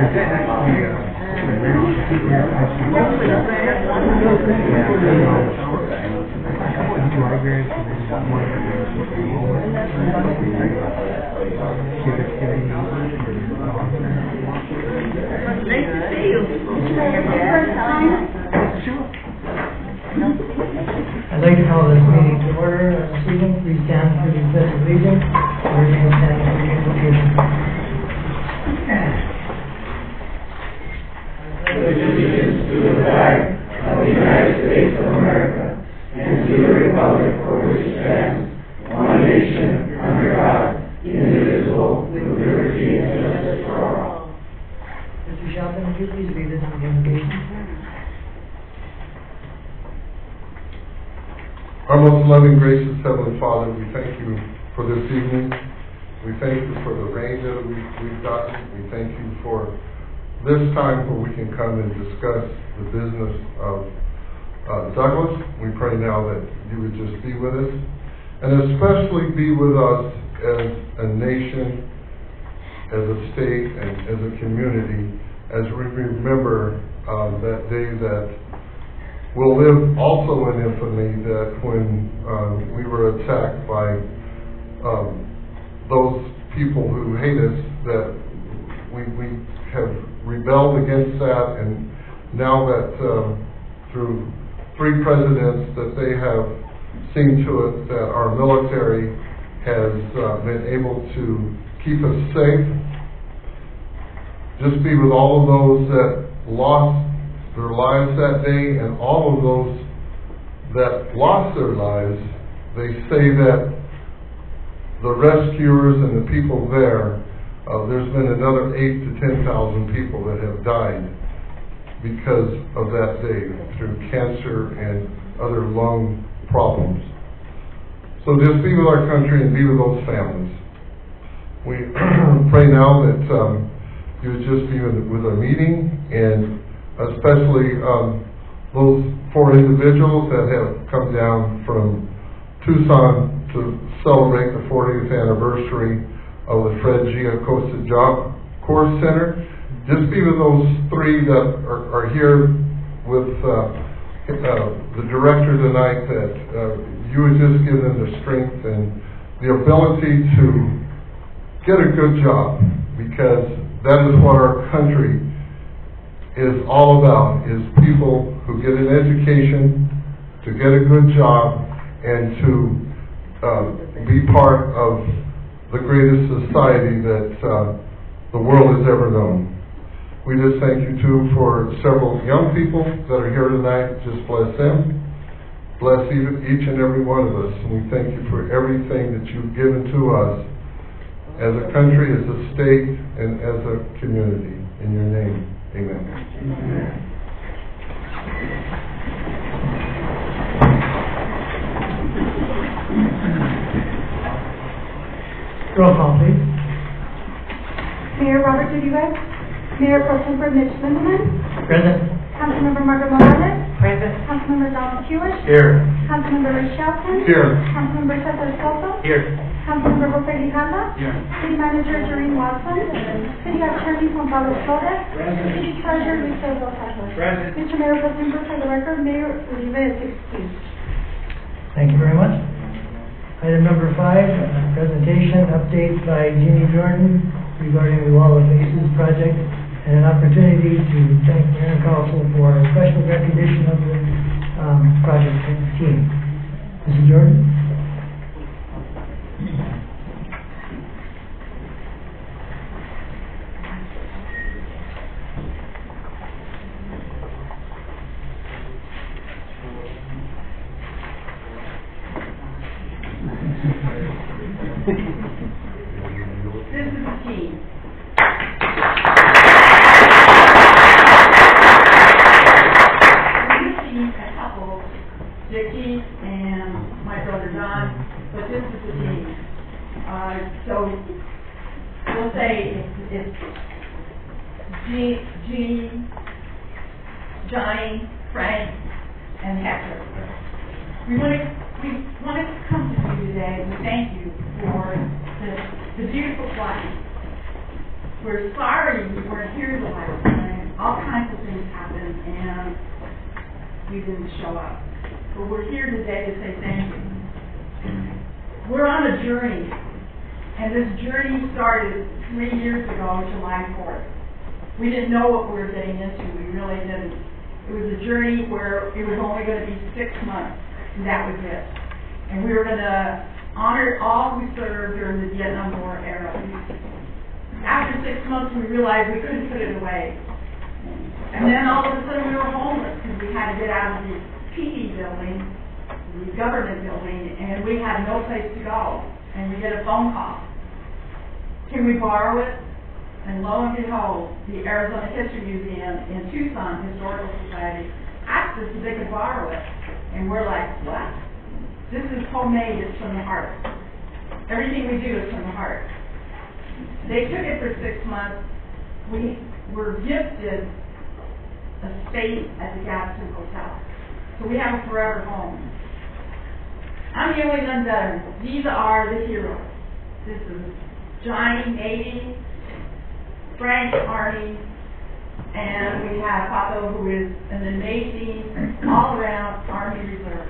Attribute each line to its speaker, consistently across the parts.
Speaker 1: I'd like to call this meeting to order this evening. Please stand for the pledge of allegiance. Remain standing for the invocation.
Speaker 2: Allegiance to the flag of the United States of America and to the republic for which it stands, one nation, under God, indivisible, with liberty and justice for all.
Speaker 1: Mr. Shelton, would you please read this invocation?
Speaker 3: Our most loving, gracious Heavenly Father, we thank you for this evening. We thank you for the rain that we've gotten. We thank you for this time where we can come and discuss the business of Douglas. We pray now that you would just be with us, and especially be with us as a nation, as a state, and as a community, as we remember that day that will live also in infamy, that when we were attacked by those people who hate us, that we have rebelled against that, and now that through 3 presidents that they have seen to it that our military has been able to keep us safe. Just be with all of those that lost their lives that day, and all of those that lost their lives. They say that the rescuers and the people there, there's been another 8,000 to 10,000 people that have died because of that day through cancer and other lung problems. So just be with our country and be with those families. We pray now that you would just be with our meeting, and especially those 4 individuals that have come down from Tucson to celebrate the 40th anniversary of the Fred G. Acosta Job Corps Center. Just be with those 3 that are here with the director tonight, that you would just give them the strength and the ability to get a good job, because that is what our country is all about, is people who get an education, to get a good job, and to be part of the greatest society that the world has ever known. We just thank you too for several young people that are here tonight. Just bless them. Bless each and every one of us. And we thank you for everything that you've given to us as a country, as a state, and as a community. In your name. Amen.
Speaker 1: Roll call, please.
Speaker 4: Mayor Robert Duguay. Mayor Pro Tempore Mitch Lindemann.
Speaker 1: Present.
Speaker 4: Councilmember Margaret Morales.
Speaker 1: Present.
Speaker 4: Councilmember Donald Hewitt.
Speaker 3: Here.
Speaker 4: Councilmember Ray Shelton.
Speaker 3: Here.
Speaker 4: Councilmember Cesar Soto.
Speaker 3: Here.
Speaker 4: Councilmember Jose Quijada.
Speaker 3: Here.
Speaker 4: City Manager Doreen Watson. City Attorney Juan Pablo Flores. City Treasurer Luis Rosales.
Speaker 3: Present.
Speaker 4: Mr. Mayor Pro Tempore, for the record, Mayor Uribe is excused.
Speaker 1: Thank you very much. Item number 5, presentation update by Jeannie Jordan regarding the Wall of Faces project, and an opportunity to thank Mayor and Council for a special recognition of the project team. Mrs. Jordan?
Speaker 5: This is the team. We've seen a couple, Dickie and my brother Don, but this is the team. So we'll say it's Jean, Johnny, Frank, and Hector. We want to come to you today and thank you for the beautiful flight. We're sorry we weren't here the last you didn't show up. But we're here today to say thank you. We're on a journey, and this journey started 3 years ago, July 4th. We didn't know what we were getting into. We really didn't. It was a journey where it was only going to be 6 months, and that was it. And we were going to honor all who served during the Vietnam War era. After 6 months, we realized we couldn't put it away. And then all of a sudden, we were homeless because we had to get out of the PD building, the government building, and we had no place to go. And we get a phone call. Can we borrow it? And lo and behold, the Arizona History Museum in Tucson Historical Society asked us if they could borrow it. And we're like, what? This is homemade, it's from the heart. Everything we do is from the heart. They took it for 6 months. We were gifted a space at the Gaston Hotel. So we have a forever home. I'm the only non-veteran. These are the heroes. This is Johnny, Navy, Frank, Army, and we have Paco, who is an amazing all-around Army Reserve.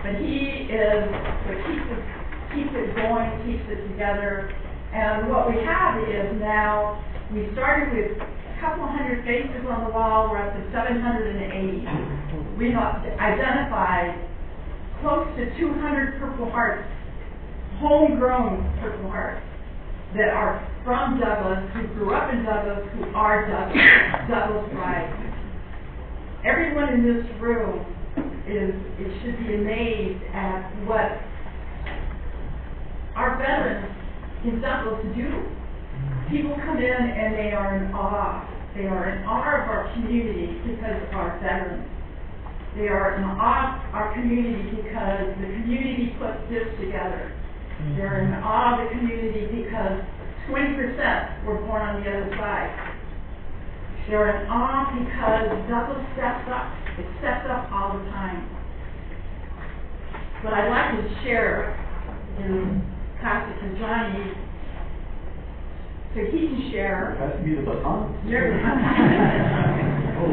Speaker 5: But he is what keeps it going, keeps it together. And what we have is now, we started with a couple hundred faces on the wall, we're up to 780. We've identified close to 200 Purple Hearts, homegrown Purple Hearts, that are from Douglas, who grew up in Douglas, who are Douglas brides. Everyone in this room should be amazed at what our veterans in Douglas do. People come in and they are in awe. They are in awe of our community because of our veterans. They are in awe of our community because the community put this together. They're in awe of the community because 20% were born on the other side. They're in awe because Douglas steps up. It steps up all the time. What I'd like to share is pass it to Johnny so he can share.
Speaker 2: Pass me the baton.
Speaker 5: Oh,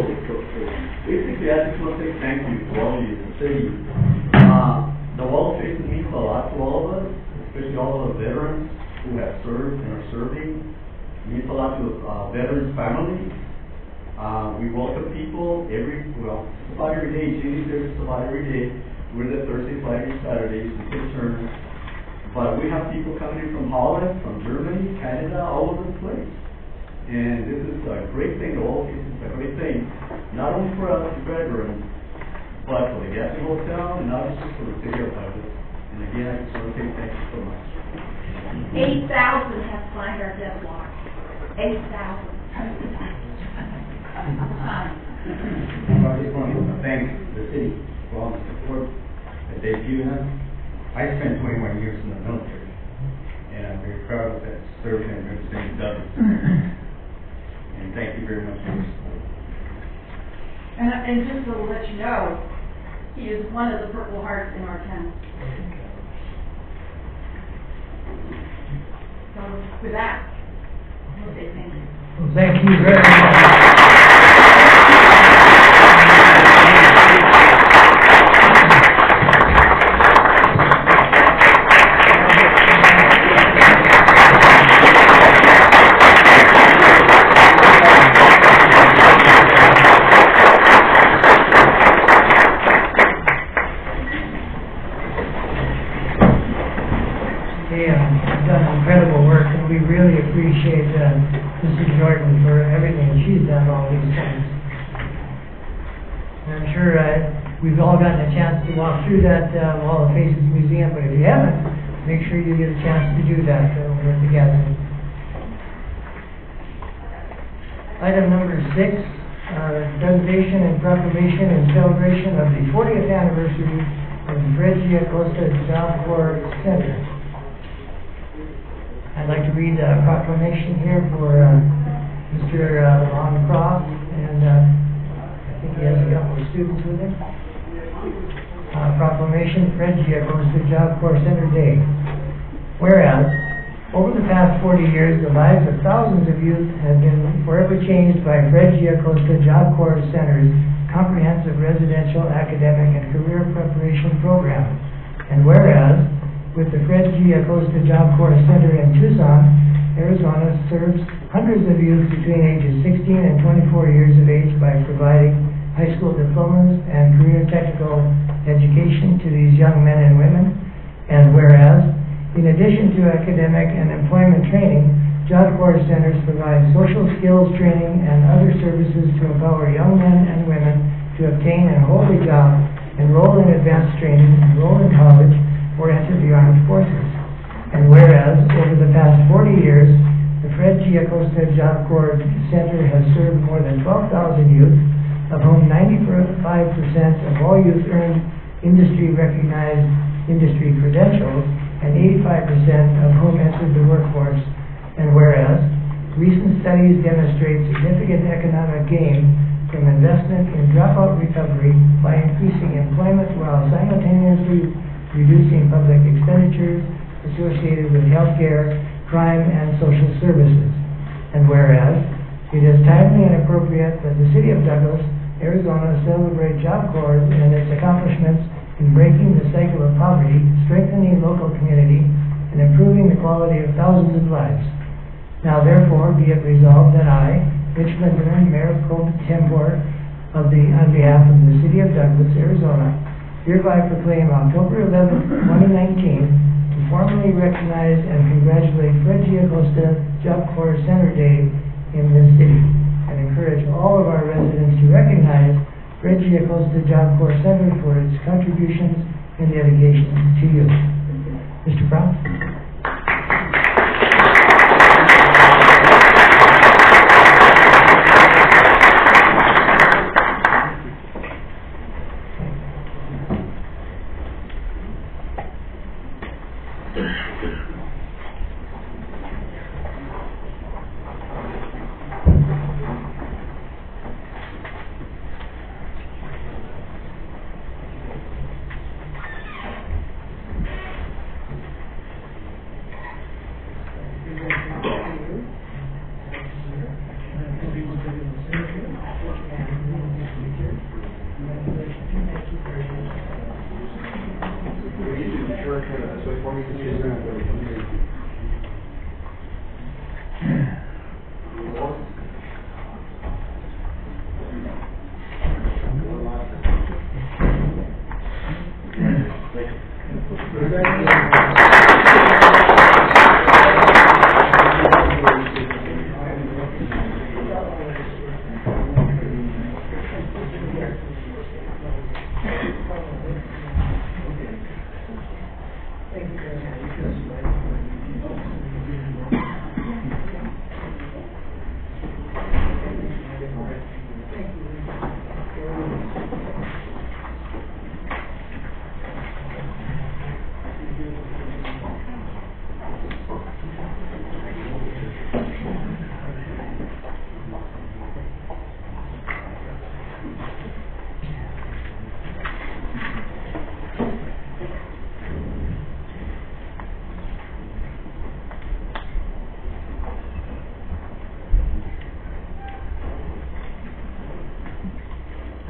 Speaker 2: basically, I just want to say thank you to all of you, the city. The wall of faces means a lot to all of us, especially all of the veterans who have served and are serving. It means a lot to veterans' families. We welcome people about every day. Judy, there's about every day. We're there Thursday, Friday, Saturdays, we take turns. But we have people coming in from Holland, from Germany, Canada, all over the place. And this is a great thing, the wall faces is a great thing, not only for us, the veterans, but for the Gaston Hotel, and obviously for the city of Douglas. And again, I just want to say thank you so much.
Speaker 5: 8,000 have signed our death warrant. 8,000.
Speaker 2: I just want to thank the city for all the support that they've given us. I spent 21 years in the military, and I'm very proud of that, serving and representing Douglas. And thank you very much for your support.
Speaker 5: And just to let you know, he is one of the Purple Hearts in our town. So with that, we'll say thank you.
Speaker 1: Well, thank you very much. You've done incredible work, and we really appreciate Mrs. Jordan for everything she's done all these times. And I'm sure we've all gotten a chance to walk through that Wall of Faces Museum, but if you haven't, make sure you get a chance to do that over at the gathering. Item number 6, presentation and proclamation and celebration of the 40th anniversary of the Regia Costa Job Corps Center. I'd like to read a proclamation here for Mr. Lon Croft, and I think he has a couple of students with him. Proclamation, Regia Costa Job Corps Center Day. Whereas, over the past 40 years, the lives of thousands of youth have been forever changed by Regia Costa Job Corps Center's comprehensive residential, academic, and career preparation program. And whereas, with the Fred G. Acosta Job Corps Center in Tucson, Arizona serves hundreds of youth between ages 16 and 24 years of age by providing high school diplomas and career technical education to these young men and women. And whereas, in addition to academic and employment training, Job Corps centers provide social skills training and other services to empower young men and women to obtain and hold a job, enroll in advanced training, enroll in college, or enter the armed forces. And whereas, over the past 40 years, the Fred G. Acosta Job Corps Center has served more than 12,000 youth, of whom 95% of all youth earned industry-recognized industry credentials, and 85% of whom entered the workforce. And whereas, recent studies demonstrate significant economic gain from investment in dropout recovery by increasing employment while simultaneously reducing public expenditures associated with healthcare, crime, and social services. And whereas, it is timely and appropriate that the City of Douglas, Arizona celebrate Job Corps and its accomplishments in breaking the cycle of poverty, strengthening local community, and improving the quality of thousands of lives. Now therefore be it resolved that I, Rich Lindeman, Mayor Pro Tempore on behalf of the City of Douglas, Arizona, hereby proclaim October 11, 2019 to formally recognize and congratulate Fred G. Acosta Job Corps Center Day in this city, and encourage all of our residents to recognize Fred G. Acosta Job Corps Center for its contributions and dedication to you. Mr. Brown?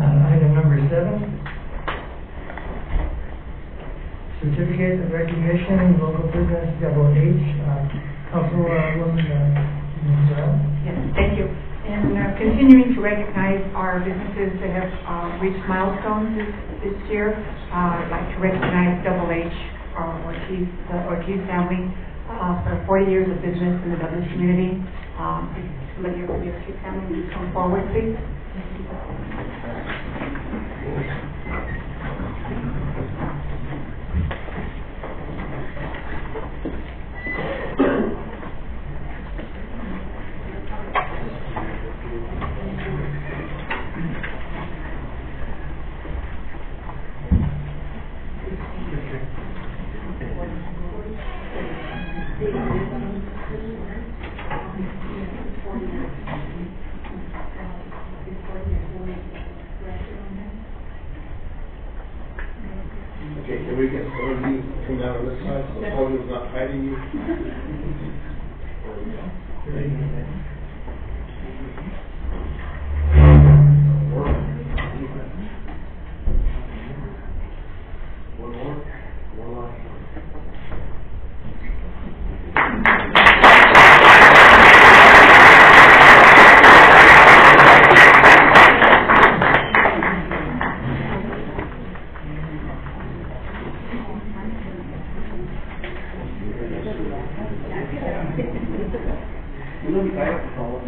Speaker 1: Item number 7, Certificate of Recognition, Local Business Double H. Councilwoman Michelle.
Speaker 6: Yes, thank you. And continuing to recognize our businesses that have reached milestones this year, I'd like to recognize Double H, the Ortiz family, for 40 years of business in the Douglas community. Let your Ortiz family come forward, please.
Speaker 7: Okay, can we get some of you come down on this side so the podium's not hiding you?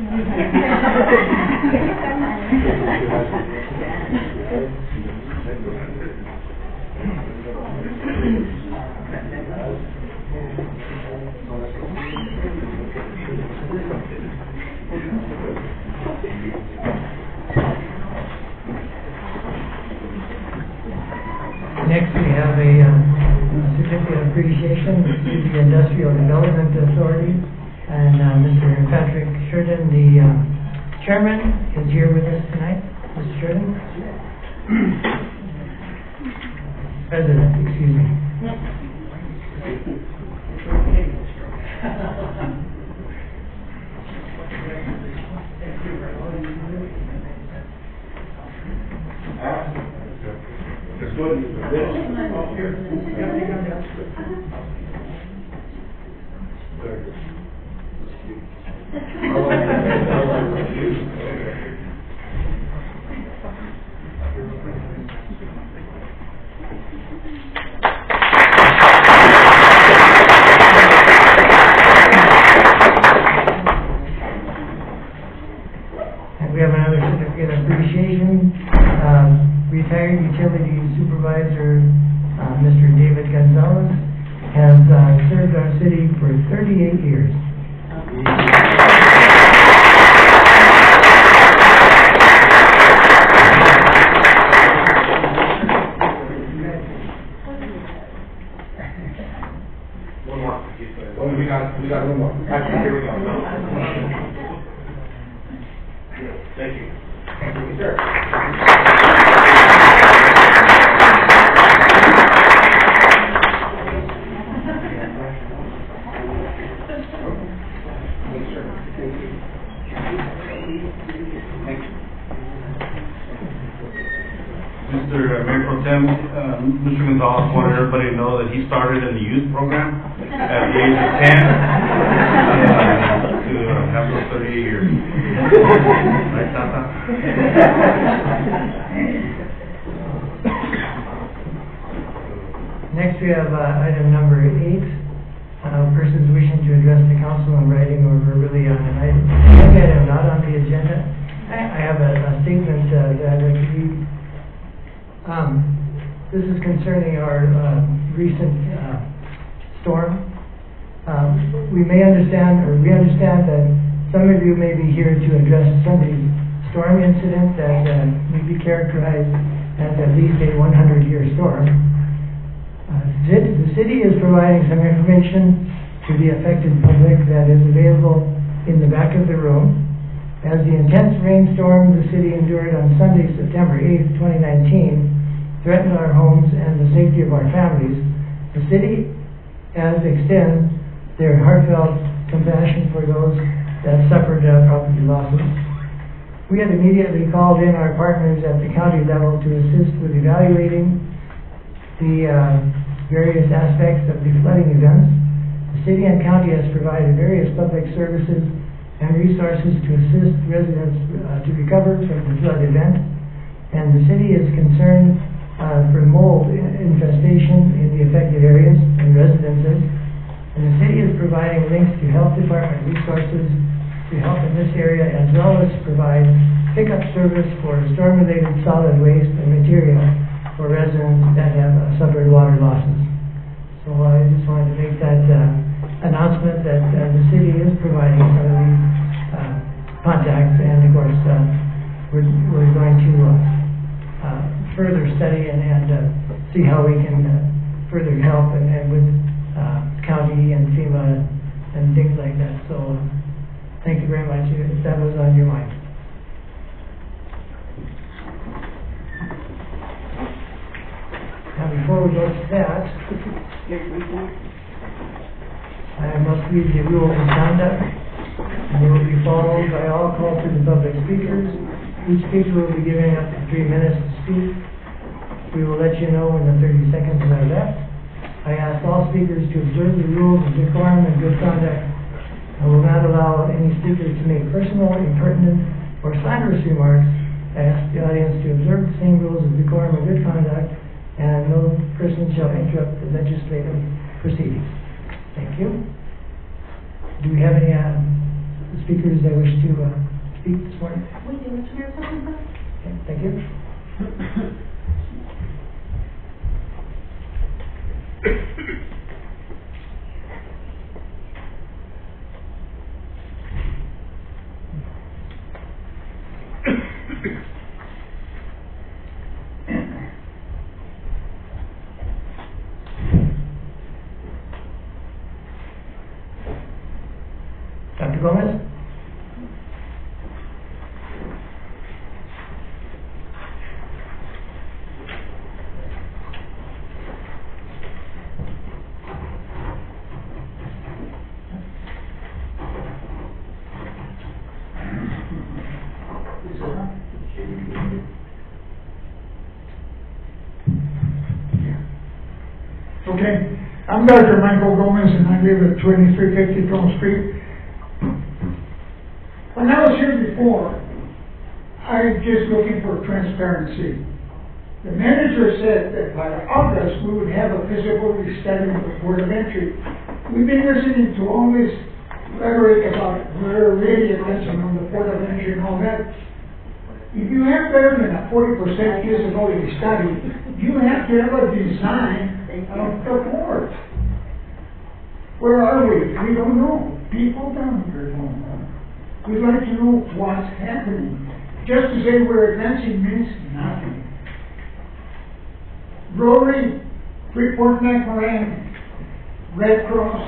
Speaker 1: Next, we have a certificate of appreciation to the Industrial Development Authority, and Mr. Patrick Sheridan, the chairman, is here with us tonight. Mr. Sheridan? President, excuse me.
Speaker 7: Let's go ahead and do this.
Speaker 1: And we have another certificate of appreciation. Retired utility supervisor, Mr. David Gonzalez, has served our city for 38 years.
Speaker 7: One more. Oh, we got one more. Actually, here we go. Thank you. Thank you, sir.
Speaker 8: Mr. Mayor Pro Tem, Mr. Gonzalez wanted everybody to know that he started in the youth program at the age of 10 to have those 38 years. Right, Tata?
Speaker 1: Next, we have item number 8. Persons wishing to address the council in writing or verbally on an item not on the agenda. I have a statement that I'd like to read. This is concerning our recent storm. We understand that some of you may be here to address Sunday's storm incident that may be characterized as at least a 100-year storm. The city is providing some information to the affected public that is available in the back of the room. As the intense rainstorm the city endured on Sunday, September 8th, 2019, threatened our homes and the safety of our families, the city has extended their heartfelt compassion for those that suffered property losses. We had immediately called in our partners at the county level to assist with evaluating the various aspects of the flooding events. The city and county has provided various public services and resources to assist residents to recover from the flood event, and the city is concerned for mold infestation in the affected areas and residences, and the city is providing links to health department resources to help in this area, as well as provide pickup service for storm-related solid waste and material for residents that have suffered water losses. So I just wanted to make that announcement that the city is providing some of these contacts, and of course we're going to further study and see how we can further help and with county and FEMA and things like that. So thank you very much if that was on your mind. Now before we go to that, I must read the rules of conduct, and they will be followed by all calls to the public speakers. Each speaker will be given up to 3 minutes to speak. We will let you know when the 30 seconds are left. I ask all speakers to observe the rules of decorum and good conduct. I will not allow any speakers to make personal, impertinent, or slanderous remarks. I ask the audience to observe the same rules of decorum and good conduct, and no person shall interrupt the legislative proceedings. Thank you. Do we have any speakers that wish to speak this morning?
Speaker 4: We do, Mr. Mayor, something, please?
Speaker 1: Okay, thank you. Dr. Gomez?
Speaker 9: Okay, I'm Dr. Michael Gomez and I live at 2350 Plum Street. When I was here before, I was just looking for transparency. The manager said that by August, we would have a feasibility study of the Port of Entry. We've been listening to all this rhetoric about we're really attention on the Port of Entry and all that. If you have better than a 40% feasibility study, you have to have a design of the port. Where are we? We don't know. People down here don't know. We'd like to know what's happening. Just to say we're advancing means nothing. Rotary, Freeport McMoran, Red Cross,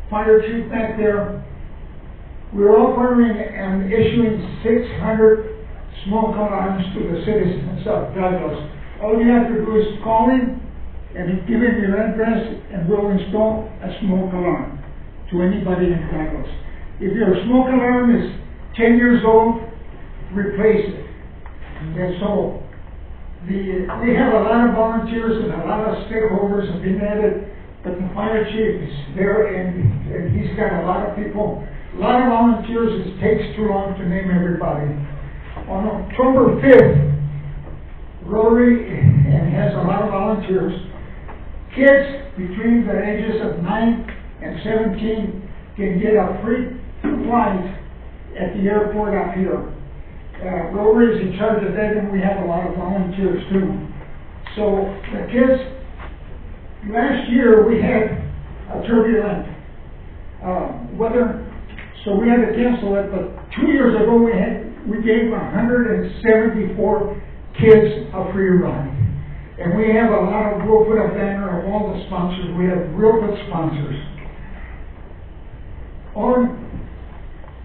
Speaker 9: Fire Chief back there, we're offering and issuing 600 smoke alarms to the citizens of Douglas. All you have to do is call in and give him your address and we'll install a smoke alarm to anybody in Douglas. If your smoke alarm is 10 years old, replace it. And so we have a lot of volunteers and a lot of stakeholders have been at it, but the fire chief is there and he's got a lot of people, a lot of volunteers. It takes too long to name everybody. On October 5th, Rotary and has a lot of volunteers. Kids between the ages of 9 and 17 can get a free flight at the airport up here. Rotary is in charge of that, and we have a lot of volunteers too. So the kids, last year we had a turbulent weather, so we had to cancel it. But 2 years ago we gave 174 kids a free ride. And we have a lot of, we'll put a banner of all the sponsors. We have real good sponsors.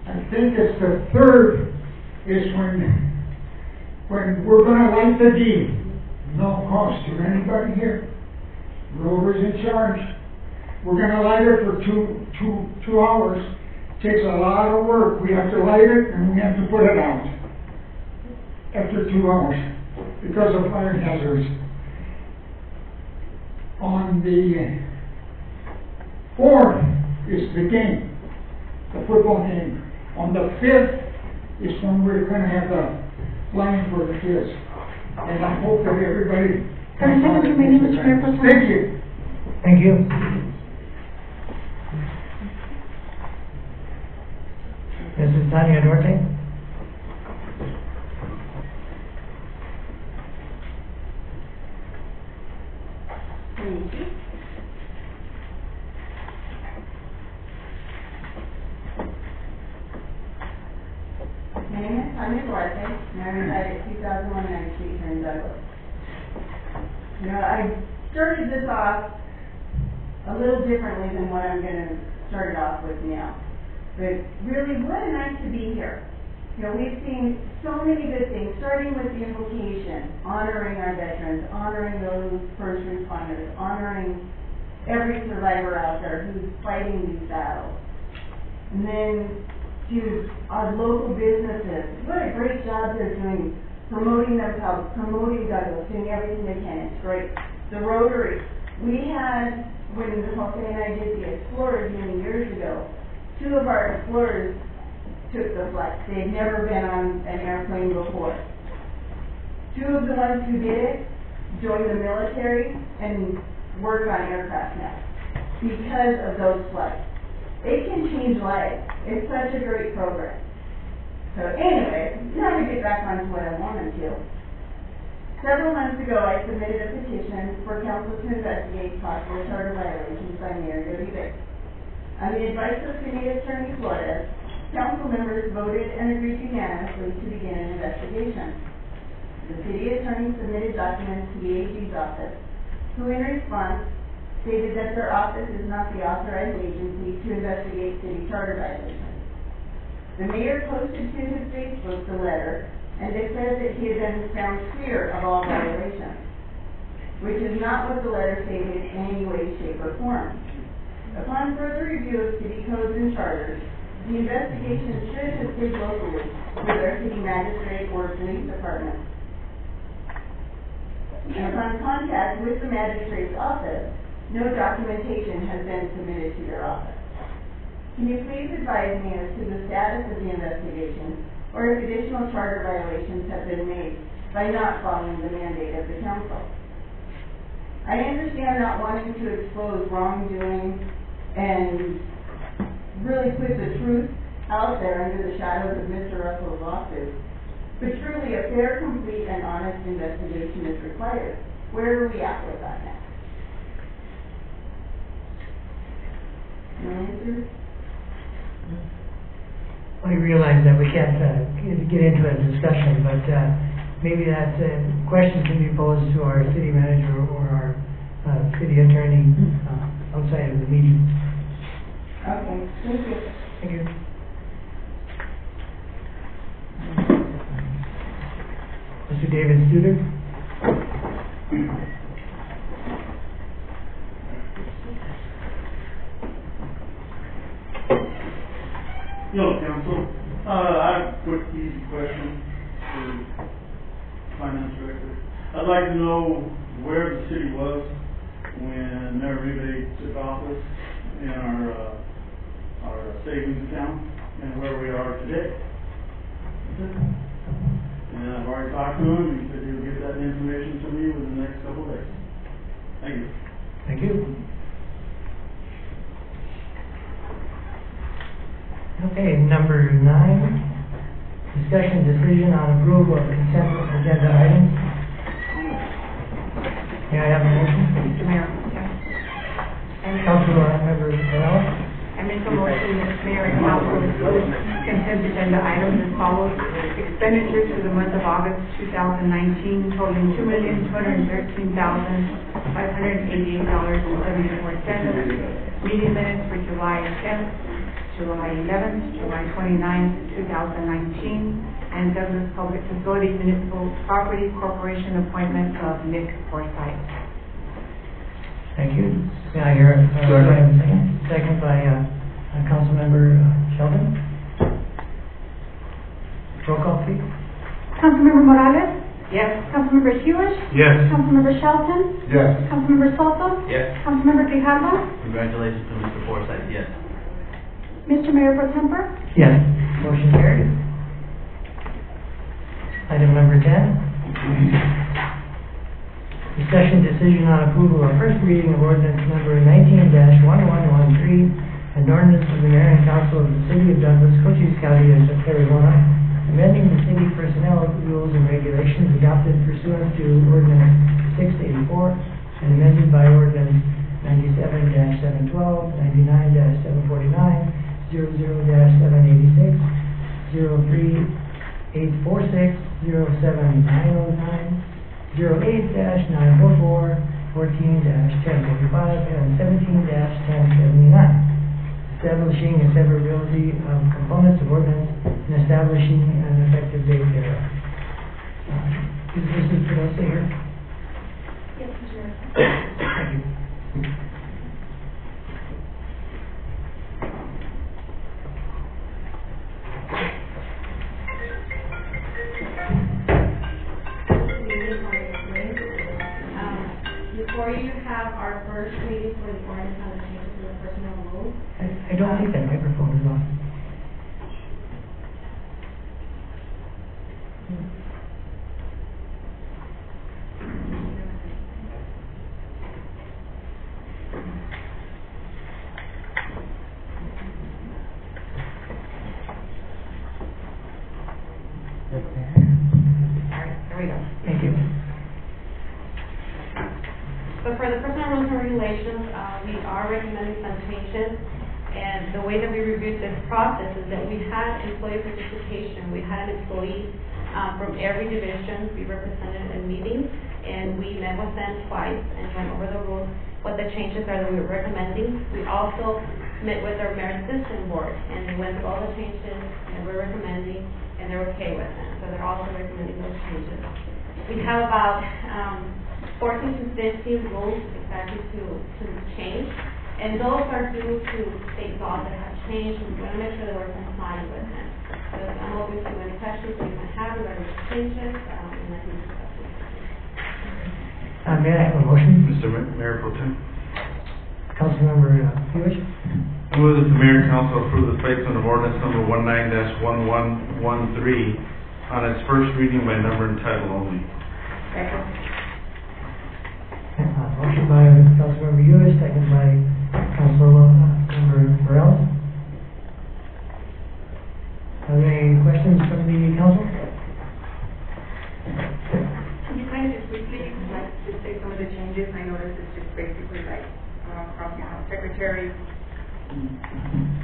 Speaker 9: I think it's the 3rd is when we're going to light the D. No cost to anybody here. Rover's in charge. We're going to light it for two hours. Takes a lot of work. We have to light it and we have to put it out after 2 hours because of fire hazards. On the 4th is the game, the football game. On the 5th is when we're going to have the flying for the kids. And I hope that everybody...
Speaker 4: Can I second your meeting, Mr. Mayor Pro Tem?
Speaker 9: Thank you.
Speaker 1: Thank you. Mrs. Tanya Norte?
Speaker 5: Thank you. My name is Tanya Duarte, and I reside at 2001 9th Street here in Douglas. You know, I started this off a little differently than what I'm going to start it off with now. But really, what a night to be here. You know, we've seen so many good things, starting with the invocation, honoring our veterans, honoring those first responders, honoring every survivor out there who's fighting these battles. And then to our local businesses, what a great job they're doing, promoting themselves, promoting Douglas, doing everything they can. It's great. The Rotary, we had, when Jose and I did the Explorers many years ago, 2 of our Explorers took the flight. They had never been on an airplane before. 2 of the ones who did it joined the military and work on aircraft now because of those flights. They can change lives. It's such a great program. So anyway, now to get back on to what I wanted to. Several months ago, I submitted a petition for council to investigate possible charter violations by Mayor Uribe. On the advice of City Attorney Flores, council members voted and agreed unanimously to begin an investigation. The city attorney submitted documents to the AG's office, who in response stated that their office is not the authorized agency to investigate city charter violations. The mayor posted to his Facebook the letter and declared that he had been found clear of all violations, which is not what the letter stated in any way, shape, or form. Upon further review of city codes and charters, the investigation should have stayed locally with our city magistrate or police department. And upon contact with the magistrate's office, no documentation has been submitted to your office. Can you please advise me as to the status of the investigation, or if additional charter violations have been made by not following the mandate of the council? I understand not wanting to expose wrongdoing and really put the truth out there under the shadows of Mr. Russell's lawsuit, but truly a fair, complete, and honest investigation is required. Where are we at with that now? No answer?
Speaker 1: We realize that we can't get into a discussion, but maybe that question can be posed to our city manager or our city attorney outside of the meeting.
Speaker 5: Okay, thank you.
Speaker 1: Thank you. Mr. David Studer.
Speaker 10: Hello, Council. I have a quick, easy question for Finance Director. I'd like to know where the city was when Mayor Uribe took office in our savings account and where we are today. And I've already talked to him. He said he'll get that information to me within the next couple of days. Thank you.
Speaker 1: Thank you. Okay, number 9, discussion decision on approval of consent agenda items. May I have a motion?
Speaker 6: Mr. Mayor, yes.
Speaker 1: Councilmember Morales.
Speaker 6: I make a motion that the mayor and council approve consent agenda items as follows. Expenditures for the month of August 2019 totaling $2,213,588.74. Meeting minutes for July 10th, July 11th, July 29th, 2019, and Douglas Public Facility Municipal Property Corporation appointment of Nick Forsythe.
Speaker 1: Thank you. May I hear a second? Second by Councilmember Sheldon. Roll call, please.
Speaker 4: Councilmember Morales?
Speaker 6: Yes.
Speaker 4: Councilmember Hewish?
Speaker 8: Yes.
Speaker 4: Councilmember Shelton?
Speaker 3: Yes.
Speaker 4: Councilmember Soto?
Speaker 2: Yes.
Speaker 4: Councilmember Grijalva?
Speaker 2: Congratulations to Mr. Forsythe, yes.
Speaker 4: Mr. Mayor Pro Tempore?
Speaker 1: Yes. Motion carried. Item number 10. Discussion decision on approval of first reading of ordinance number 19-1113, an ordinance of the mayor and council of the city of Douglas, Cochise County, Arizona, amending the city personnel rules and regulations adopted pursuant to ordinance 684 and amended by ordinance 97-712, 99-749, 00-786, 03846, 07909, 08-944, 14-1045, and 17-1079, establishing a severability of components of ordinance and establishing an effective date thereof. Is Mrs. Pedrosa here?
Speaker 4: Yes, Mr. Mayor.
Speaker 1: Thank you.
Speaker 11: Before you have our first reading for the ordinance on the changes to the personnel rules.
Speaker 1: I don't think that microphone is on.
Speaker 6: Alright, there we go.
Speaker 1: Thank you.
Speaker 11: So for the personnel rules and regulations, we are recommending some changes. And the way that we reviewed this process is that we had employee participation. We had an employee from every division be represented in meetings, and we met with them twice and went over the rules, what the changes are that we were recommending. We also met with our merit system board, and they went through all the changes that we're recommending, and they're okay with them. So they're also recommending those changes. We have about 14 to 15 rules exactly to change, and those are due to state laws that have changed. We want to make sure that we're complying with them. So I'm open to any questions that you might have regarding the changes, and I think that's
Speaker 1: May I have a motion?
Speaker 8: Mr. Mayor Pro Tem.
Speaker 1: Councilmember Hewish?
Speaker 8: I move that the mayor and council approve the placement of ordinance number 19-1113 on its first reading by number and title only.
Speaker 1: Motion by Councilmember Hewish, second by Councilmember Morales. Are there any questions from the council?
Speaker 6: Can you kind of just briefly, like, just say some of the changes? I noticed it's just basically like, crossing out secretary.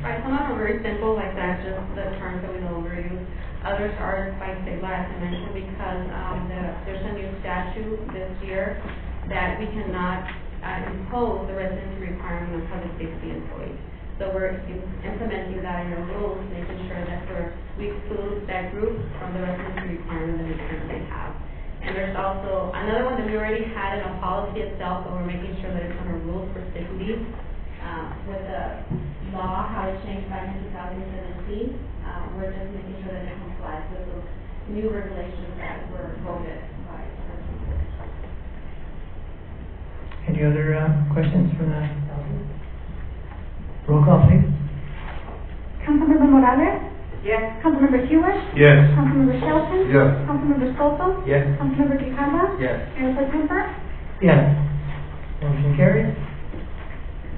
Speaker 11: Right, some of them are very simple, like that, just the terms that we no longer use. Others are by state law, as I mentioned, because there's a new statute this year that we cannot impose the residency requirement on public safety employees. So we're implementing that in our rules, making sure that we exclude that group from the residency requirement that we currently have. And there's also another one that we already had in a policy itself, but we're making sure that it's on our rules for sick leave. With the law, how it changed back in 2017, we're just making sure that it complies with those new regulations that were voted by.
Speaker 1: Any other questions from the council? Roll call, please.
Speaker 4: Councilmember Morales?
Speaker 6: Yes.
Speaker 4: Councilmember Hewish?
Speaker 8: Yes.
Speaker 4: Councilmember Shelton?
Speaker 3: Yes.
Speaker 4: Councilmember Soto?
Speaker 7: Yes.
Speaker 4: Councilmember Quijada?
Speaker 7: Yes.
Speaker 4: Mayor Pro Tem?
Speaker 1: Yes. Motion carries.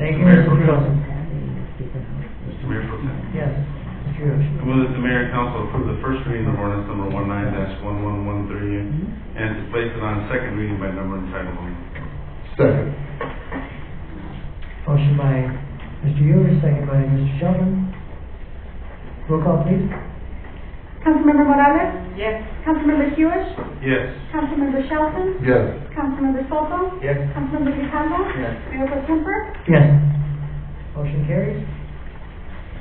Speaker 1: Thank you, Mr. Joseph.
Speaker 8: Mr. Mayor Pro Tem.
Speaker 1: Yes, Mr. Hewish.
Speaker 8: I move that the mayor and council approve the first reading of ordinance number 19-1113 and to place it on second reading by number and title only.
Speaker 3: Second.
Speaker 1: Motion by Mr. Hewish, second by Mr. Shelton. Roll call, please.
Speaker 4: Councilmember Morales?
Speaker 6: Yes.
Speaker 4: Councilmember Hewish?
Speaker 8: Yes.
Speaker 4: Councilmember Shelton?
Speaker 3: Yes.
Speaker 4: Councilmember Soto?
Speaker 7: Yes.
Speaker 4: Councilmember Quijada?
Speaker 7: Yes.
Speaker 4: Mayor Pro Tem?
Speaker 1: Yes. Motion carries.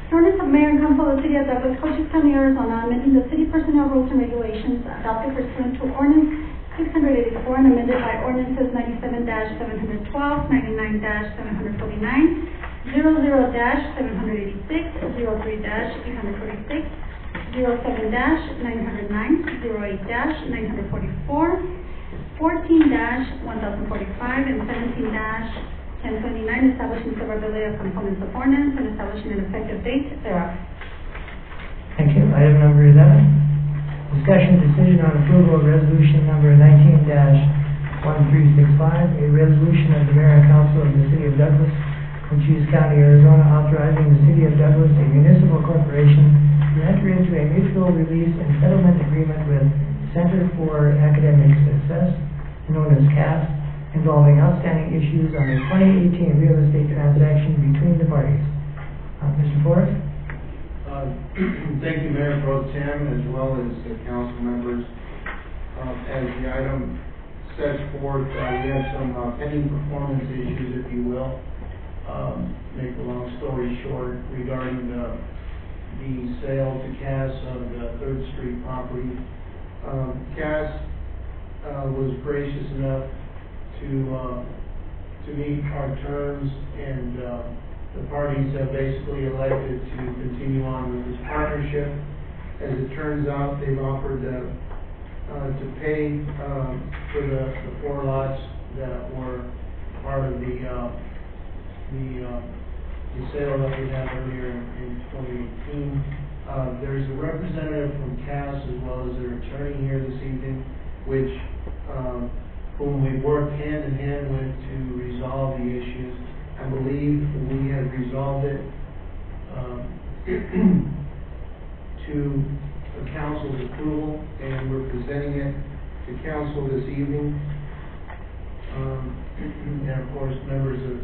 Speaker 4: Ordinance of Mayor and Council of the City of Douglas, Cochise County, Arizona, amending the city personnel rules and regulations adopted pursuant to Ordinance 684 and amended by Ordinances 97-712, 99-749, 00-786, 03-846, 07-909, 08-944, 14-1045, and 17-1029, establishing severability of components of ordinance and establishing an effective date thereof.
Speaker 1: Thank you. Item number 11. Discussion decision on approval of resolution number 19-1365, a resolution of the mayor and council of the city of Douglas, Cochise County, Arizona, authorizing the city of Douglas, a municipal corporation, to enter into a mutual release and settlement agreement with Center for Academic Success, known as CAS, involving outstanding issues on a 2018 real estate transaction between the parties. Mr. Forrest?
Speaker 12: Thank you, Mayor Pro Tem, as well as the council members. As the item sets forth, we have some pending performance issues, if you will. Make a long story short, regarding the sale to CAS of the 3rd Street property. CAS was gracious enough to meet our terms, and the parties have basically elected to continue on with this partnership. As it turns out, they've offered to pay for the 4 lots that were part of the sale that we had earlier in 2018. There's a representative from CAS as well as their attorney here this evening, whom we worked hand in hand with to resolve the issues. I believe we have resolved it to for council's approval, and we're presenting it to council this evening. And of course, members of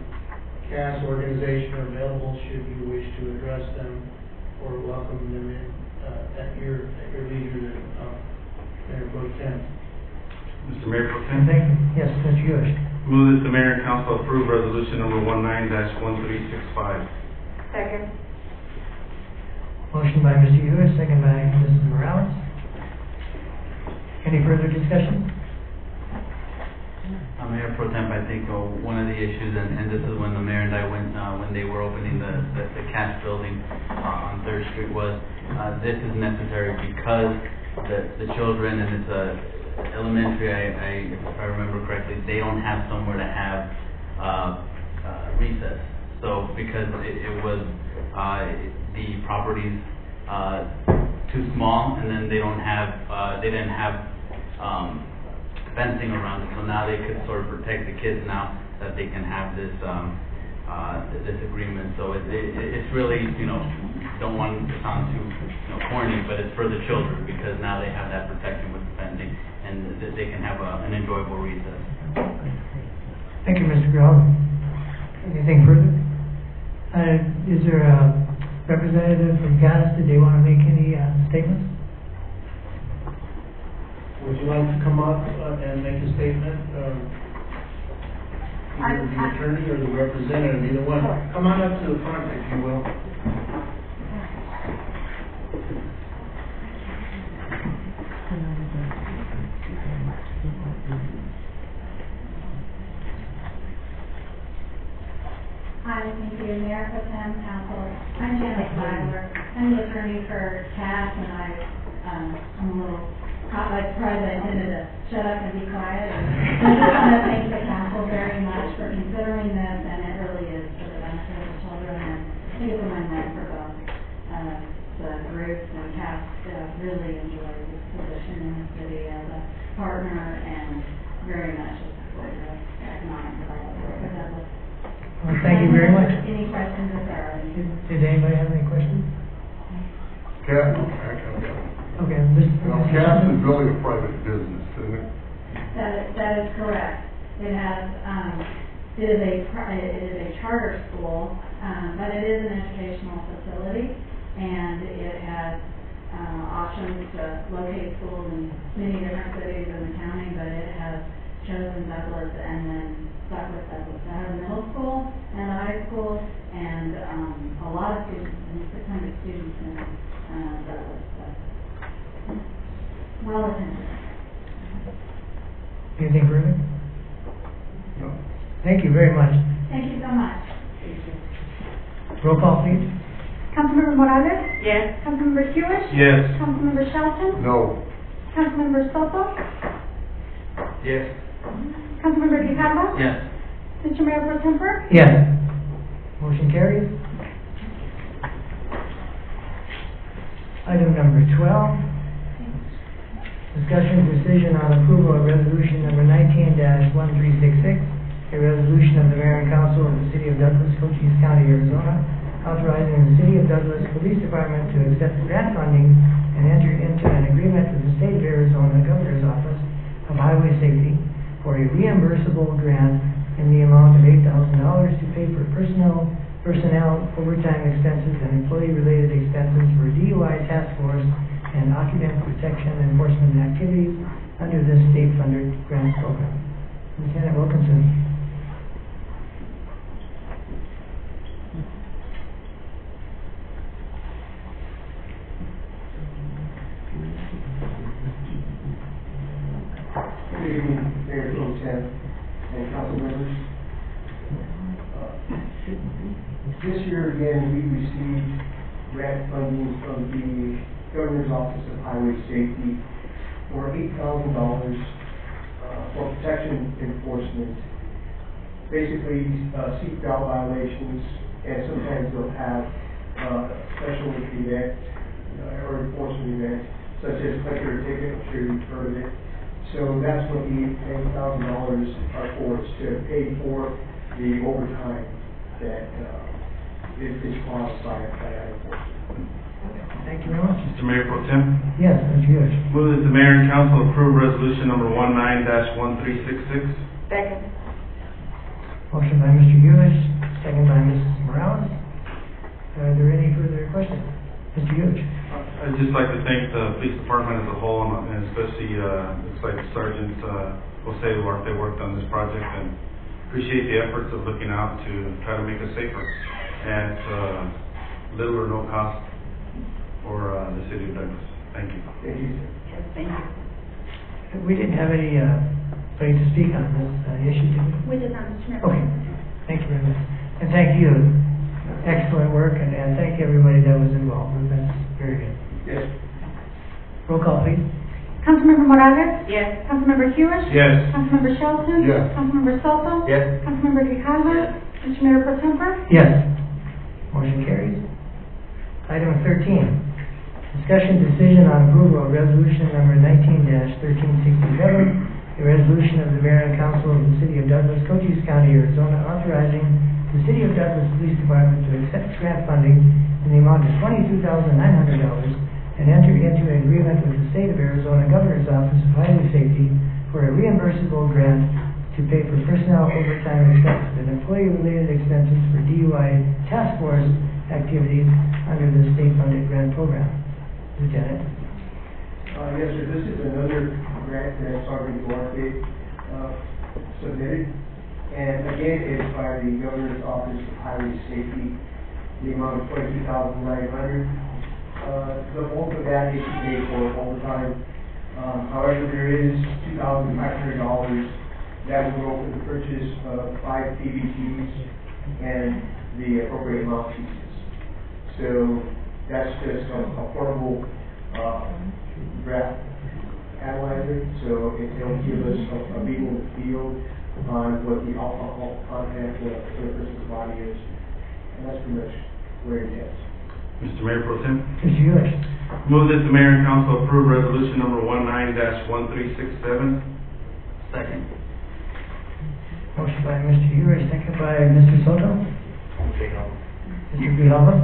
Speaker 12: CAS organization are available should you wish to address them or welcome them in at your leisure, Mayor Pro Tem.
Speaker 8: Mr. Mayor Pro Tem?
Speaker 1: Thank you. Yes, Mr. Lewis.
Speaker 8: Move that the mayor and council approve resolution number 19-1365.
Speaker 6: Second.
Speaker 1: Motion by Mr. Lewis, second by Mrs. Morales. Any further discussion?
Speaker 13: Mayor Pro Temp, I think one of the issues, and this is when the mayor and I went, when they were opening the CAS building on 3rd Street, was this is necessary because the children, and it's elementary, if I remember correctly, they don't have somewhere to have recess. So because it was the property's too small, and then they didn't have fencing around it, so now they could sort of protect the kids now that they can have this this agreement. So it's really, don't want it to sound too corny, but it's for the children because now they have that protection with the fencing, and they can have an enjoyable recess.
Speaker 1: Thank you, Mr. Grau. Anything further? Is there a representative from CAS? Did they want to make any statements?
Speaker 12: Would you like to come up and make a statement? Either the attorney or the representative, either one. Come on up to the front, if you will.
Speaker 14: Hi, thank you, Mayor Pro Tem, Council. I'm Janet Flagler. I'm the attorney for CAS, and I'm a little caught by surprise. I intended to shut up and be quiet. And I just want to thank the council very much for considering this, and it really is for the benefit of the children, and I think it's a win-win for both the groups, and CAS really enjoys this position in the city as a partner and very much a support of economic development for Douglas.
Speaker 1: Well, thank you very much.
Speaker 14: Any questions if there are any?
Speaker 1: Did anybody have any questions?
Speaker 3: CAS,
Speaker 1: Okay,
Speaker 3: CAS is really a private business, isn't it?
Speaker 14: That is correct. It has, it is a charter school, but it is an educational facility, and it has options to locate schools in many different cities in the county, but it has chosen Douglas and then stuck with Douglas. It has a middle school and a high school, and a lot of students, and 600 students in Douglas. Well attended.
Speaker 1: Anything further?
Speaker 3: No.
Speaker 1: Thank you very much.
Speaker 14: Thank you so much.
Speaker 1: Roll call, please.
Speaker 4: Councilmember Morales?
Speaker 6: Yes.
Speaker 4: Councilmember Hewish?
Speaker 8: Yes.
Speaker 4: Councilmember Shelton?
Speaker 3: No.
Speaker 4: Councilmember Soto?
Speaker 13: Yes.
Speaker 4: Councilmember Grijalva?
Speaker 13: Yes.
Speaker 4: Mr. Mayor Pro Tempore?
Speaker 1: Yes. Motion carries. Item number 12. Discussion decision on approval of resolution number 19-1366, a resolution of the mayor and council of the city of Douglas, Cochise County, Arizona, authorizing the city of Douglas Police Department to accept grant funding and enter into an agreement with the state of Arizona Governor's Office of Highway Safety for a reimbursable grant in the amount of $8,000 to pay for personnel, overtime expenses, and employee-related expenses for DUI task force and occupant protection enforcement activities under this state-funded grant program. Lieutenant Wilkinson.
Speaker 12: Good evening, Mayor Pro Tem and council members. This year again, we received grant funding from the Governor's Office of Highway Safety for $8,000 for protection enforcement. Basically, seatbelt violations, and sometimes they'll have a special event or enforcement event, such as collector ticket. I'm sure you've heard of it. So that's what the $8,000 are for, is to pay for the overtime that is caused by that enforcement.
Speaker 1: Thank you very much.
Speaker 8: Mr. Mayor Pro Tem,
Speaker 1: Yes, Mr. Lewis.
Speaker 8: move that the mayor and council approve resolution number 19-1366.
Speaker 6: Second.
Speaker 1: Motion by Mr. Lewis, second by Mrs. Morales. Are there any further questions? Mr. Lewis.
Speaker 8: I'd just like to thank the police department as a whole, and especially, looks like Sergeant Jose Duarte worked on this project, and appreciate the efforts of looking out to try to make us safer at little or no cost for the city of Douglas. Thank you.
Speaker 7: Thank you.
Speaker 6: Yes, thank you.
Speaker 1: We didn't have any, anybody to speak on this issue, did we?
Speaker 4: We did not, Mr. Mayor.
Speaker 1: Okay, thank you very much. And thank you. Excellent work, and thank everybody that was involved. That's very good.
Speaker 7: Yes.
Speaker 1: Roll call, please.
Speaker 4: Councilmember Morales?
Speaker 6: Yes.
Speaker 4: Councilmember Hewish?
Speaker 8: Yes.
Speaker 4: Councilmember Shelton?
Speaker 3: Yes.
Speaker 4: Councilmember Soto?
Speaker 8: Yes.
Speaker 4: Councilmember Grijalva?
Speaker 13: Yes.
Speaker 4: Mr. Mayor Pro Tempore?
Speaker 1: Yes. Motion carries. Item 13, discussion decision on approval of resolution number 19-1367, a resolution of the mayor and council of the city of Douglas, Cochise County, Arizona, authorizing the city of Douglas Police Department to accept grant funding in the amount of $22,900 and enter into an agreement with the state of Arizona Governor's Office of Highway Safety for a reimbursable grant to pay for personnel overtime expenses and employee-related expenses for DUI task force activities under the state-funded grant program. Lieutenant?
Speaker 12: Yes, sir, this is another grant that Sergeant Duarte submitted. And again, it's by the Governor's Office of Highway Safety, the amount of $22,900. The bulk of that is to pay for overtime. However, there is $2,500 that will go for the purchase of 5 PVTs and the appropriate mouthpieces. So that's just a portable breath analyzer. So it'll give us a visual field on what the alcohol content of the person's body is. And that's pretty much where it is.
Speaker 8: Mr. Mayor Pro Tem,
Speaker 1: Mr. Lewis?
Speaker 8: move that the mayor and council approve resolution number 19-1367.
Speaker 13: Second.
Speaker 1: Motion by Mr. Lewis, second by Mr. Soto. Mr. Grijalva?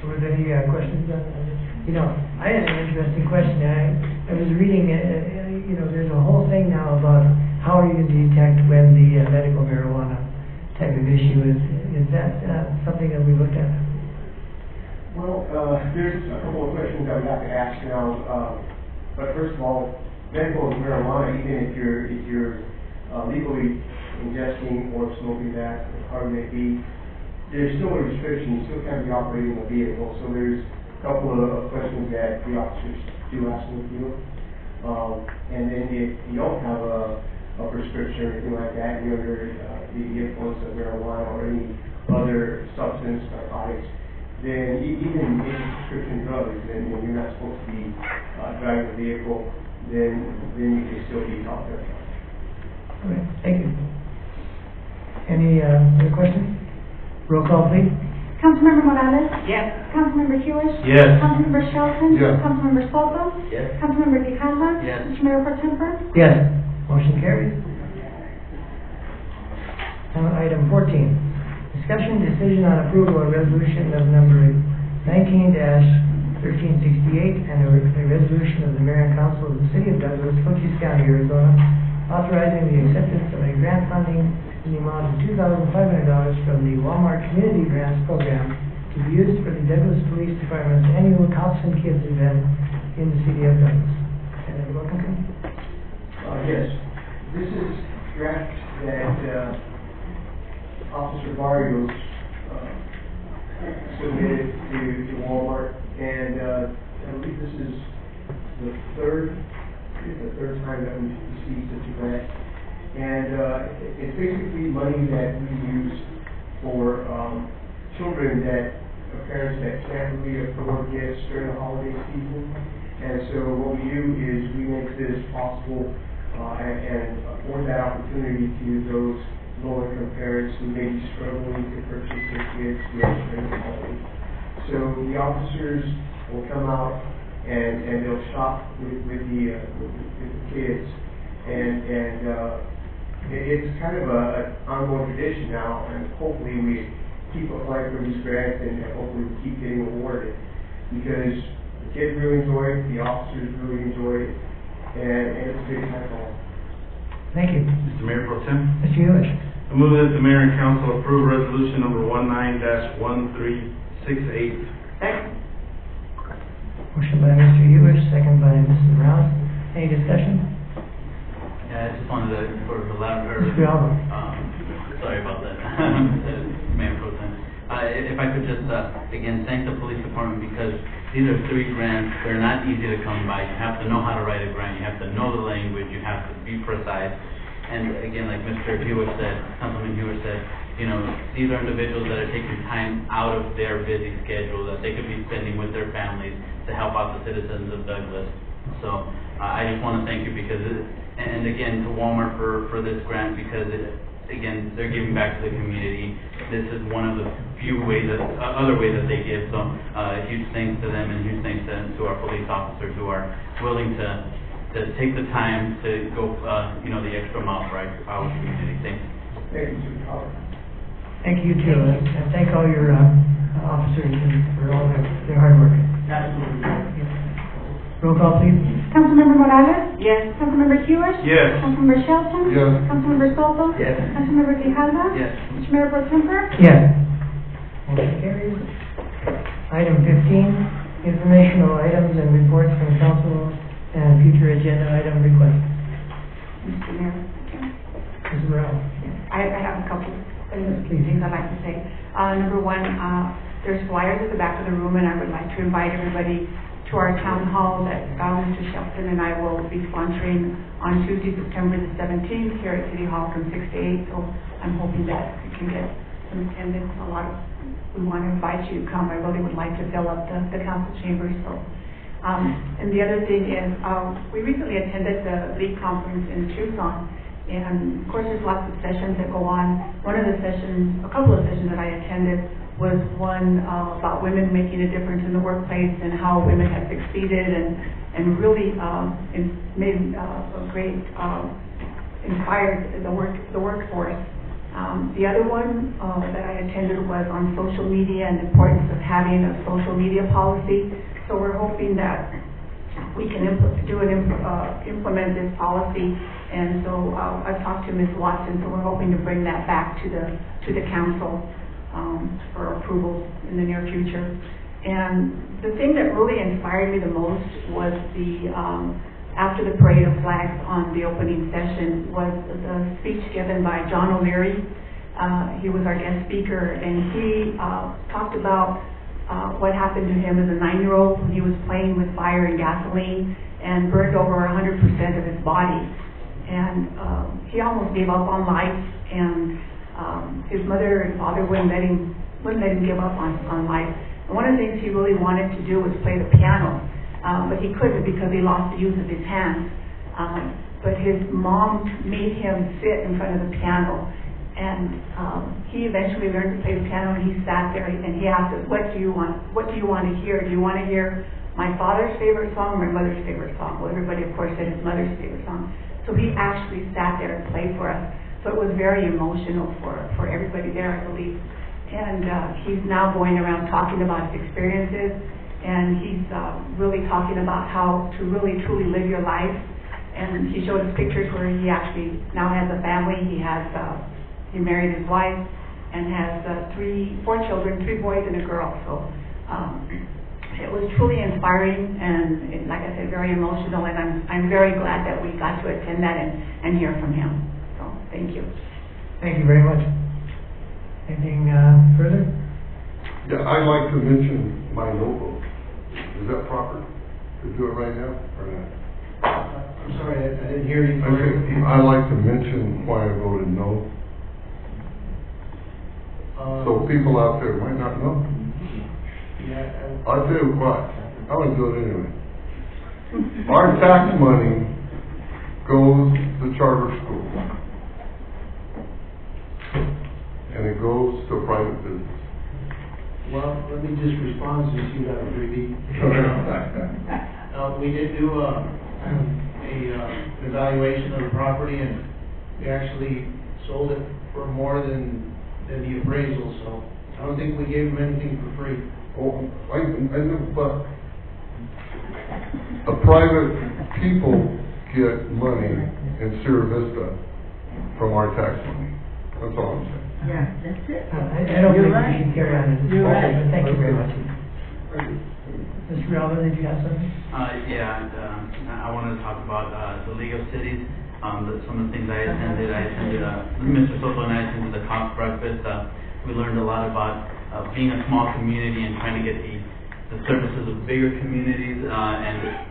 Speaker 1: Were there any questions on this? You know, I had an interesting question. I was reading, you know, there's a whole thing now about how are you going to detect when the medical marijuana type of issue is. Is that something that we looked at?
Speaker 12: Well, there's a couple of questions that we have to ask now. But first of all, medical marijuana, even if you're legally ingesting or smoking that, however it may be, there's still a restriction. You still can't be operating a vehicle. So there's a couple of questions that the officers do ask in the field. And then if you don't have a prescription or anything like that, you're under the influence of marijuana or any other substance, narcotics, then even if prescription drugs, and you're not supposed to be driving a vehicle, then you can still be out there.
Speaker 1: Okay, thank you. Any other questions? Roll call, please.
Speaker 4: Councilmember Morales?
Speaker 6: Yes.
Speaker 4: Councilmember Hewish?
Speaker 8: Yes.
Speaker 4: Councilmember Shelton?
Speaker 3: Yes.
Speaker 4: Councilmember Soto?
Speaker 13: Yes.
Speaker 4: Councilmember Grijalva?
Speaker 13: Yes.
Speaker 4: Mr. Mayor Pro Tempore?
Speaker 1: Yes. Motion carries. Now, item 14, discussion decision on approval of resolution of number 19-1368 and a resolution of the mayor and council of the city of Douglas, Cochise County, Arizona, authorizing the acceptance of a grant funding in the amount of $2,500 from the Walmart Community Grants Program to be used for the Douglas Police Department's annual Cops and Kids event in the city of Douglas. Senator Wilkinson?
Speaker 12: Yes. This is draft that Officer Barrios submitted to Walmart, and I believe this is the third time that we've received such a grant. And it's basically money that we use for children parents that can't really afford gifts during the holiday season. And so what we do is we make this possible and afford that opportunity to those low-income parents who may be struggling to purchase their kids during the holidays. So the officers will come out and they'll shop with the kids and
Speaker 7: It's kind of an ongoing tradition now, and hopefully we keep applying for these grants and hopefully we keep getting awarded. Because the kids really enjoy it, the officers really enjoy it, and it's a big time for all.
Speaker 1: Thank you.
Speaker 8: Mr. Mayor Pro Tem.
Speaker 1: Mr. Lewis.
Speaker 8: I move that the mayor and council approve resolution number 19-1368.
Speaker 6: Second.
Speaker 1: Motion by Mr. Lewis, second by Mrs. Rouse. Any discussion?
Speaker 13: Yeah, I just wanted to sort of elaborate.
Speaker 1: Mr. Alva.
Speaker 13: Sorry about that, Mayor Pro Tem. If I could just, again, thank the police department because these are 3 grants. They're not easy to come by. You have to know how to write a grant. You have to know the language. You have to be precise. And again, like Mr. Hewitt said, Councilman Hewitt said, you know, these are individuals that are taking time out of their busy schedule that they could be spending with their families to help out the citizens of Douglas. So I just want to thank you because, and again, to Walmart for this grant because, again, they're giving back to the community. This is one of the few ways that, other ways that they give. So huge thanks to them and huge thanks to our police officers who are willing to take the time to go, you know, the extra mile for our community. Thanks.
Speaker 7: Thank you, Mr. Howard.
Speaker 1: Thank you too, and thank all your officers for all their hard work.
Speaker 10: Absolutely.
Speaker 1: Roll call, please.
Speaker 4: Councilmember Morales?
Speaker 6: Yes.
Speaker 4: Councilmember Hewitt?
Speaker 8: Yes.
Speaker 4: Councilmember Shelton?
Speaker 3: Yes.
Speaker 4: Councilmember Soto?
Speaker 7: Yes.
Speaker 4: Councilmember Grijalva?
Speaker 13: Yes.
Speaker 4: Mr. Mayor Pro Tempore?
Speaker 1: Yes. Motion carries. Item 15, informational items and reports from council and future agenda item requests.
Speaker 6: Mr. Mayor.
Speaker 1: Mrs. Rouse.
Speaker 6: I have a couple
Speaker 1: Yes, please.
Speaker 6: things I'd like to say. Number one, there's flyers at the back of the room, and I would like to invite everybody to our town hall that Mr. Shelton and I will be sponsoring on Tuesday, September the 17th here at City Hall from 6 to 8. So I'm hoping that we can get some attendance. We want to invite you to come. I really would like to fill up the council chambers. So, and the other thing is, we recently attended the league conference in Tucson. And of course, there's lots of sessions that go on. One of the sessions, a couple of sessions that I attended was one about women making a difference in the workplace and how women have succeeded and really made a great, inspired the workforce. The other one that I attended was on social media and the importance of having a social media policy. So we're hoping that we can implement this policy. And so I've talked to Ms. Watson, so we're hoping to bring that back to the council for approval in the near future. And the thing that really inspired me the most was the after the parade of flags on the opening session was the speech given by John O'Leary. He was our guest speaker, and he talked about what happened to him as a 9-year-old when he was playing with fire and gasoline and burned over 100% of his body. And he almost gave up on life, and his mother and father wouldn't let him give up on life. And one of the things he really wanted to do was play the piano, but he couldn't because he lost the use of his hands. But his mom made him sit in front of the piano, and he eventually learned to play the piano. And he sat there and he asked us, "What do you want? What do you want to hear? Do you want to hear my father's favorite song or my mother's favorite song?" Well, everybody, of course, said his mother's favorite song. So he actually sat there and played for us. So it was very emotional for everybody there, I believe. And he's now going around talking about his experiences, and he's really talking about how to really truly live your life. And he showed us pictures where he actually now has a family. He married his wife and has 4 children, 3 boys and a girl. So it was truly inspiring and like I said, very emotional, and I'm very glad that we got to attend that and hear from him. So thank you.
Speaker 1: Thank you very much. Anything further?
Speaker 3: Yeah, I'd like to mention my no vote. Is that proper to do it right now or not?
Speaker 12: I'm sorry, I didn't hear you.
Speaker 3: Okay, I'd like to mention why I voted no. So people out there might not know.
Speaker 12: Yeah,
Speaker 3: I'll tell you what, I would do it anyway. Our tax money goes to charter schools. And it goes to private business.
Speaker 12: well, let me just respond since you have a repeat. We did do a evaluation of the property, and we actually sold it for more than the appraisal, so I don't think we gave them anything for free.
Speaker 3: Oh, I know, but private people get money in Sierra Vista from our tax money. That's all I'm saying.
Speaker 1: I don't think we should carry on this discussion, but thank you very much. Mr. Alva, did you have something?
Speaker 13: I wanted to talk about, the League of Cities, some of the things I attended, Mr. Soto and I attended the Cops Breakfast. We learned a lot about, being a small community and trying to get the services of bigger communities, and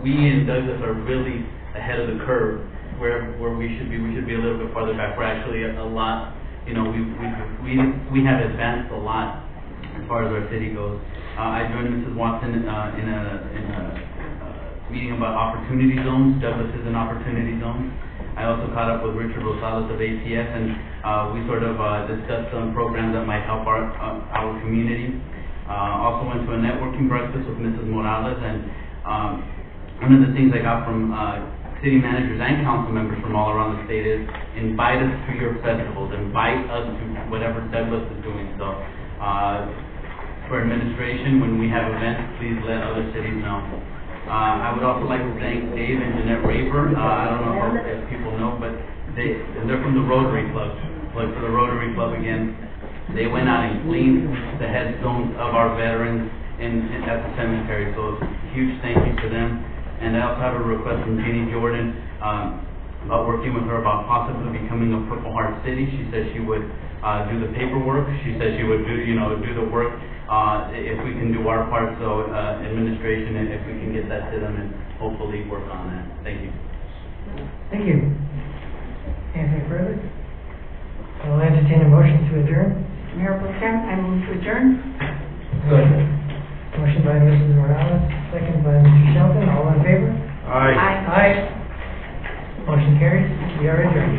Speaker 13: we in Douglas are really ahead of the curve where we should be. We should be a little bit farther back. We're actually a lot, we have advanced a lot as far as our city goes. I joined Mrs. Watson in a meeting about opportunity zones. Douglas is an opportunity zone. I also caught up with Richard Rosales of APS, and we sort of discussed some programs that might help our community. Also went to a networking breakfast with Mrs. Morales, and one of the things I got from city managers and council members from all around the state is invite us to your festivals, invite us to whatever Douglas is doing. So for administration, when we have events, please let other cities know. I would also like to thank Dave and Jeanette Raper. I don't know if people know, but they're from the Rotary Club. Like for the Rotary Club again, they went out and cleaned the headstones of our veterans at the cemetery. So a huge thank you to them. And I also have a request from Jeannie Jordan about working with her about possibly becoming a Purple Heart City. She said she would do the paperwork. She said she would do the work if we can do our part. So administration, if we can get that to them and hopefully work on that. Thank you.
Speaker 1: Thank you. Anything further? I'll entertain a motion to adjourn.
Speaker 6: Mayor Pro Tem, I move to adjourn.
Speaker 1: Motion by Mrs. Morales, second by Mr. Shelton. All in favor?
Speaker 8: Aye.
Speaker 1: Aye. Motion carries. We are adjourned.